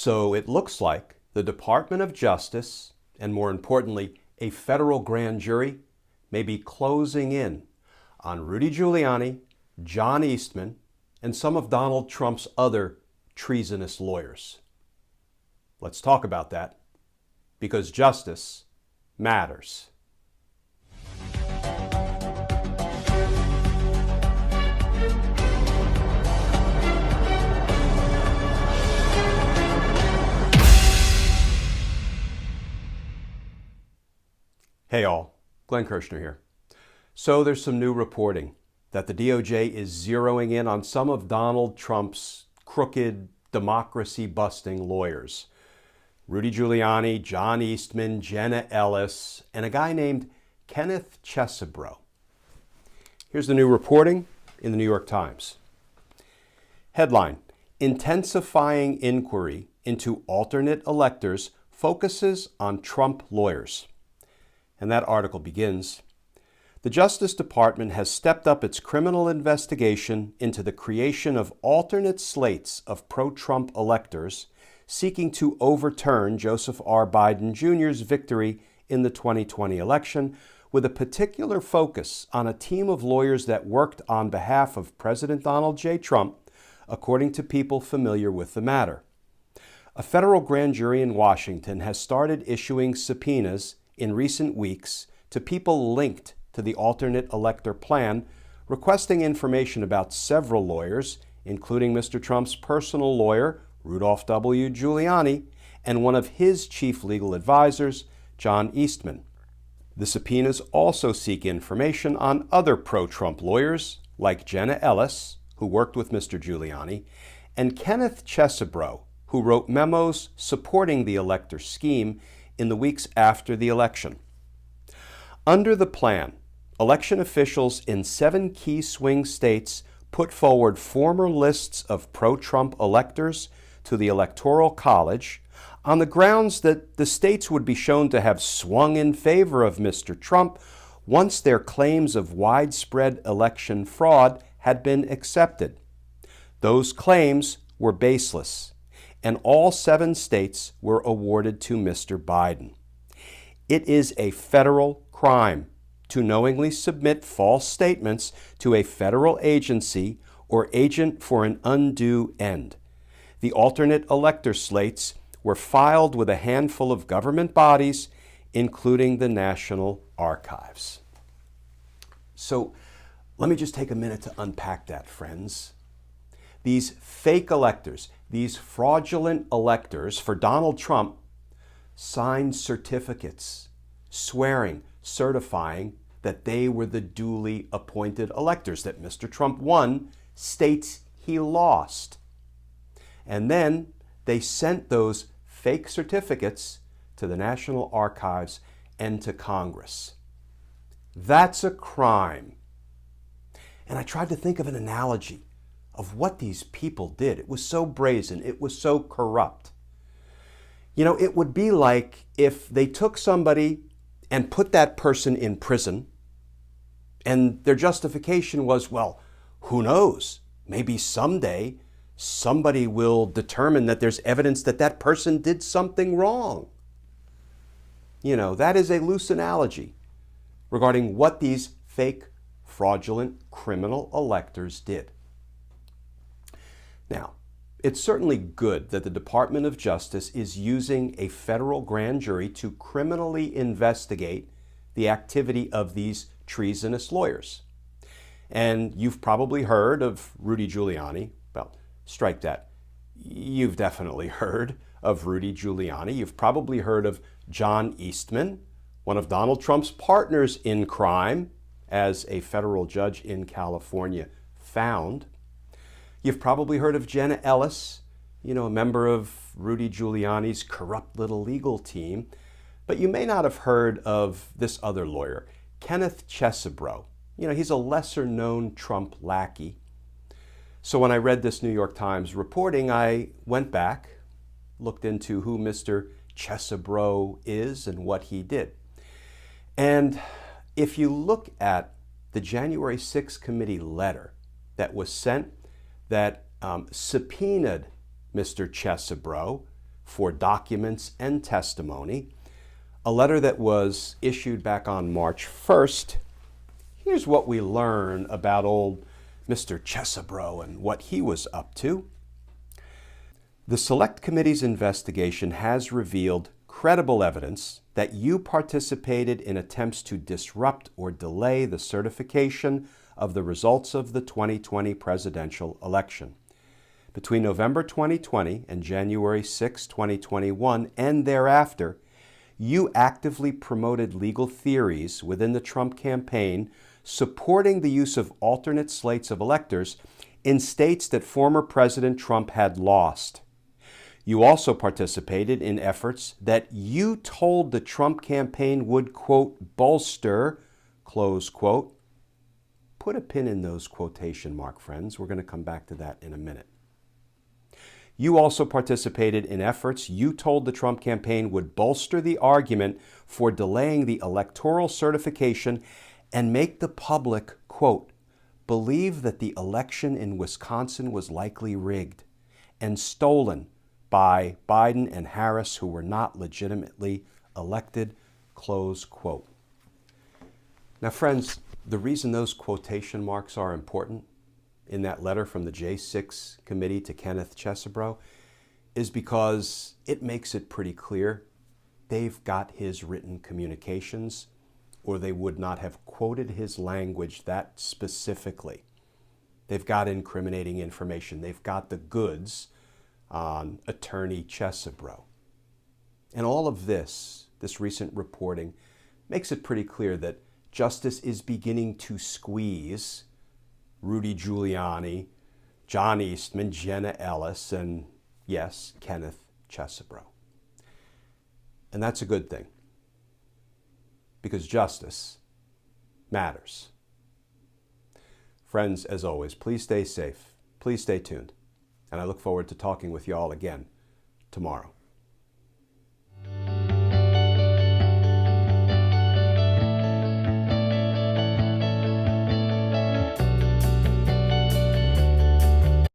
So it looks like the Department of Justice, and more importantly, a federal grand jury, may be closing in on Rudy Giuliani, John Eastman, and some of Donald Trump's other treasonous lawyers. Let's talk about that, because justice matters. Hey all, Glenn Kirshner here. So there's some new reporting that the DOJ is zeroing in on some of Donald Trump's crooked, democracy-busting lawyers. Rudy Giuliani, John Eastman, Jenna Ellis, and a guy named Kenneth Chesebro. Here's the new reporting in the New York Times. Headline: Intensifying inquiry into alternate electors focuses on Trump lawyers. And that article begins, the Justice Department has stepped up its criminal investigation into the creation of alternate slates of pro-Trump electors seeking to overturn Joseph R. Biden Jr.'s victory in the 2020 election, with a particular focus on a team of lawyers that worked on behalf of President Donald J. Trump, according to people familiar with the matter. A federal grand jury in Washington has started issuing subpoenas in recent weeks to people linked to the alternate elector plan, requesting information about several lawyers, including Mr. Trump's personal lawyer, Rudolph W. Giuliani, and one of his chief legal advisors, John Eastman. The subpoenas also seek information on other pro-Trump lawyers, like Jenna Ellis, who worked with Mr. Giuliani, and Kenneth Chesebro, who wrote memos supporting the elector scheme in the weeks after the election. Under the plan, election officials in 7 key swing states put forward former lists of pro-Trump electors to the Electoral College on the grounds that the states would be shown to have swung in favor of Mr. Trump once their claims of widespread election fraud had been accepted. Those claims were baseless, and all 7 states were awarded to Mr. Biden. It is a federal crime to knowingly submit false statements to a federal agency or agent for an undue end. The alternate elector slates were filed with a handful of government bodies, including the National Archives. So let me just take a minute to unpack that, friends. These fake electors, these fraudulent electors for Donald Trump, signed certificates swearing, certifying that they were the duly appointed electors, that Mr. Trump won states he lost. And then they sent those fake certificates to the National Archives and to Congress. That's a crime. And I tried to think of an analogy of what these people did. It was so brazen. It was so corrupt. You know, it would be like if they took somebody and put that person in prison, and their justification was, well, who knows? Maybe someday somebody will determine that there's evidence that that person did something wrong. You know, that is a loose analogy regarding what these fake, fraudulent, criminal electors did. Now, it's certainly good that the Department of Justice is using a federal grand jury to criminally investigate the activity of these treasonous lawyers. And you've probably heard of Rudy Giuliani. Well, strike that. You've definitely heard of Rudy Giuliani. You've probably heard of John Eastman, one of Donald Trump's partners in crime, as a federal judge in California found. You've probably heard of Jenna Ellis, a member of Rudy Giuliani's corrupt little legal team. But you may not have heard of this other lawyer, Kenneth Chesebro. He's a lesser-known Trump lackey. So when I read this New York Times reporting, I went back, looked into who Mr. Chesebro is and what he did. And if you look at the January 6th committee letter that was sent that subpoenaed Mr. Chesebro for documents and testimony, a letter that was issued back on March 1st. Here's what we learn about old Mr. Chesebro and what he was up to. The Select Committee's investigation has revealed credible evidence that you participated in attempts to disrupt or delay the certification of the results of the 2020 presidential election. Between November 2020 and January 6, 2021, and thereafter, you actively promoted legal theories within the Trump campaign supporting the use of alternate slates of electors in states that former President Trump had lost. You also participated in efforts that you told the Trump campaign would, quote, bolster, close quote. Put a pin in those quotation mark, friends. We're going to come back to that in a minute. You also participated in efforts you told the Trump campaign would bolster the argument for delaying the electoral certification and make the public, quote, believe that the election in Wisconsin was likely rigged and stolen by Biden and Harris, who were not legitimately elected, close quote. Now, friends, the reason those quotation marks are important in that letter from the J6 committee to Kenneth Chesebro is because it makes it pretty clear they've got his written communications, or they would not have quoted his language that specifically. They've got incriminating information. They've got the goods on attorney Chesebro. And all of this recent reporting, makes it pretty clear that justice is beginning to squeeze Rudy Giuliani, John Eastman, Jenna Ellis, and yes, Kenneth Chesebro. And that's a good thing, because justice matters. Friends, as always, please stay safe, please stay tuned, and I look forward to talking with you all again tomorrow.